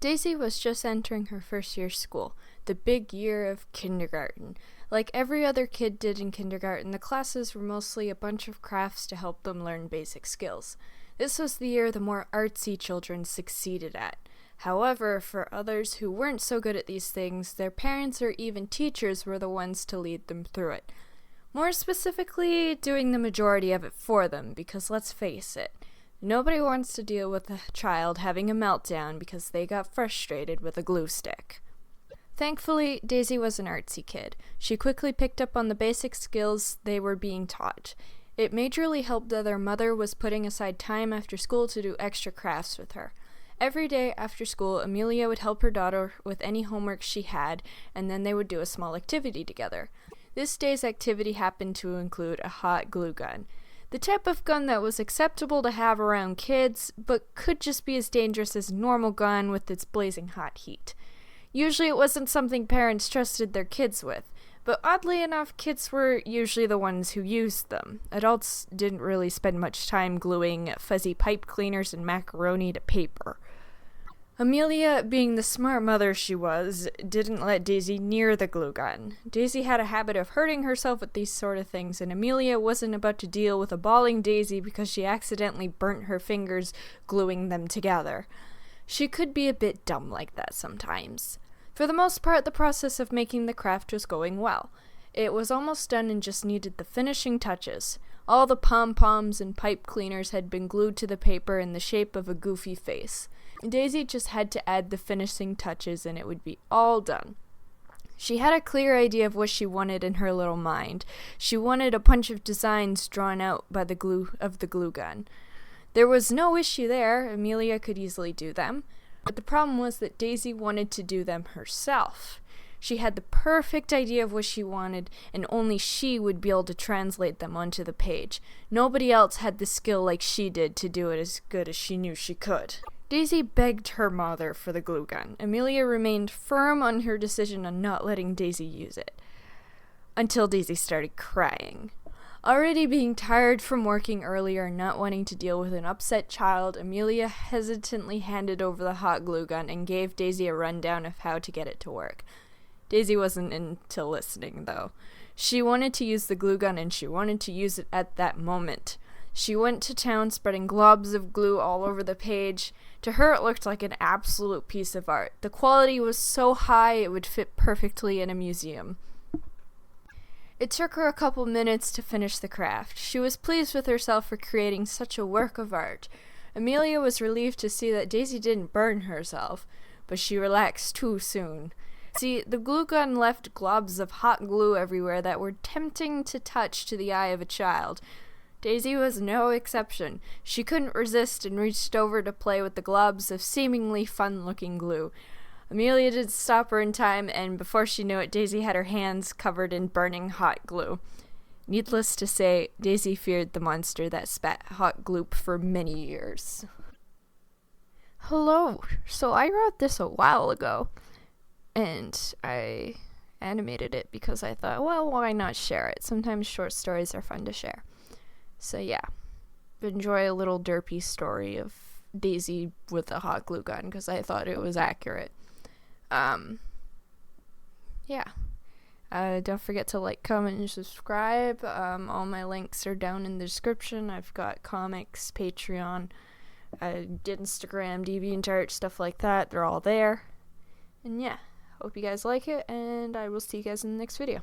Daisy was just entering her first year of school, the big year of kindergarten. Like every other kid did in kindergarten, the classes were mostly a bunch of crafts to help them learn basic skills. This was the year the more artsy children succeeded at. However, for others who weren't so good at these things, their parents or even teachers were the ones to lead them through it. More specifically, doing the majority of it for them, because let's face it, nobody wants to deal with a child having a meltdown because they got frustrated with a glue stick. Thankfully, Daisy was an artsy kid. She quickly picked up on the basic skills they were being taught. It majorly helped that their mother was putting aside time after school to do extra crafts with her. Every day after school, Amelia would help her daughter with any homework she had, and then they would do a small activity together. This day's activity happened to include a hot glue gun. The type of gun that was acceptable to have around kids, but could just be as dangerous as a normal gun with its blazing hot heat. Usually it wasn't something parents trusted their kids with, but oddly enough, kids were usually the ones who used them. Adults didn't really spend much time gluing fuzzy pipe cleaners and macaroni to paper. Amelia, being the smart mother she was, didn't let Daisy near the glue gun. Daisy had a habit of hurting herself with these sort of things, and Amelia wasn't about to deal with a bawling Daisy because she accidentally burnt her fingers gluing them together. She could be a bit dumb like that sometimes. For the most part, the process of making the craft was going well. It was almost done and just needed the finishing touches. All the pom-poms and pipe cleaners had been glued to the paper in the shape of a goofy face. Daisy just had to add the finishing touches and it would be all done. She had a clear idea of what she wanted in her little mind. She wanted a bunch of designs drawn out by the glue gun. There was no issue there. Amelia could easily do them. But the problem was that Daisy wanted to do them herself. She had the perfect idea of what she wanted, and only she would be able to translate them onto the page. Nobody else had the skill like she did to do it as good as she knew she could. Daisy begged her mother for the glue gun. Amelia remained firm on her decision on not letting Daisy use it. Until Daisy started crying. Already being tired from working earlier and not wanting to deal with an upset child, Amelia hesitantly handed over the hot glue gun and gave Daisy a rundown of how to get it to work. Daisy wasn't into listening, though. She wanted to use the glue gun and she wanted to use it at that moment. She went to town spreading globs of glue all over the page. To her, it looked like an absolute piece of art. The quality was so high it would fit perfectly in a museum. It took her a couple minutes to finish the craft. She was pleased with herself for creating such a work of art. Amelia was relieved to see that Daisy didn't burn herself, but she relaxed too soon. See, the glue gun left globs of hot glue everywhere that were tempting to touch to the eye of a child. Daisy was no exception. She couldn't resist and reached over to play with the globs of seemingly fun-looking glue. Amelia didn't stop her in time, and before she knew it, Daisy had her hands covered in burning hot glue. Needless to say, Daisy feared the monster that spat hot glue for many years. Hello, so I wrote this a while ago, and I animated it because I thought, well, why not share it? Sometimes short stories are fun to share. So yeah, enjoy a little derpy story of Daisy with a hot glue gun because I thought it was accurate. Yeah. Don't forget to like, comment, and subscribe. All my links are down in the description. I've got comics, Patreon, I did Instagram, DeviantArt, stuff like that. They're all there. And yeah, hope you guys like it, and I will see you guys in the next video.